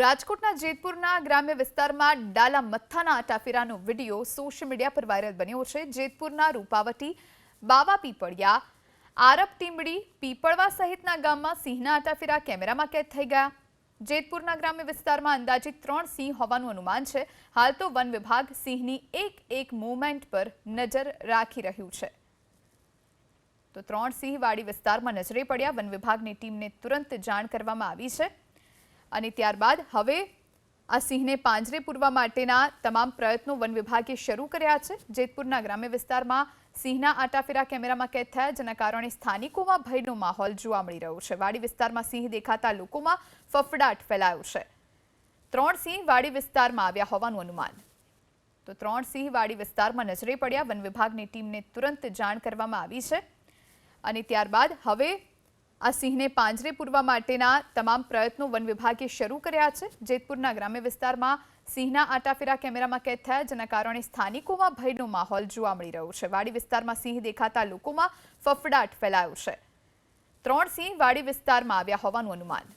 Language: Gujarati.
રાજકોટના જેતપુરના ગ્રામ્ય વિસ્તારમાં ડાલા મથ્થાના આટાફેરાનો વિડીયો સોશિયલ મીડિયા પર વાયરલ બન્યો છે। જેતપુરના રૂપાવટી, બાવા પીપળિયા, આરબ ટીમડી, પીપળવા સહિતના ગામમાં સિંહના આટાફેરા કેમેરામાં કેદ થઈ ગયા। જેતપુરના ગ્રામ્ય વિસ્તારમાં અંદાજિત 3 સિંહ હોવાનું અનુમાન છે। હાલ તો વન વિભાગ સિંહની એક મૂવમેન્ટ પર નજર રાખી રહ્યું છે। તો 3 સિંહ વાડી વિસ્તારમાં નજરે પડ્યા। વન વિભાગની ટીમને તુરંત જાણ કરવામાં આવી છે અને ત્યારબાદ હવે આ સિંહને પાંજરે પૂરવા માટેના તમામ પ્રયત્નો વન વિભાગે શરૂ કર્યા છે। જેતપુરના ગ્રામ્ય વિસ્તારમાં સિંહના આટાફેરા કેમેરામાં કેદ થયા, જેના કારણે સ્થાનિકોમાં ભયનો માહોલ જોવા મળી રહ્યો છે। વાડી વિસ્તારમાં સિંહ દેખાતા લોકોમાં ફફડાટ ફેલાયો છે। 3 સિંહ વાડી વિસ્તારમાં આવ્યા હોવાનું અનુમાન। તો 3 સિંહ વાડી વિસ્તારમાં નજરે પડ્યા। વન વિભાગની ટીમને તુરંત જાણ કરવામાં આવી છે અને ત્યારબાદ હવે આ સિંહને પાંજરે પૂરવા માટેના તમામ પ્રયત્નો વન વિભાગે શરૂ કર્યા છે। જેતપુરના ગ્રામ્ય વિસ્તારમાં સિંહના આટાફેરા કેમેરામાં કેદ થયા, જેના કારણે સ્થાનિકોમાં ભયનો માહોલ જોવા મળી રહ્યો છે। વાડી વિસ્તારમાં સિંહ દેખાતા લોકોમાં ફફડાટ ફેલાયો છે। 3 સિંહ વાડી વિસ્તારમાં આવ્યા હોવાનું અનુમાન।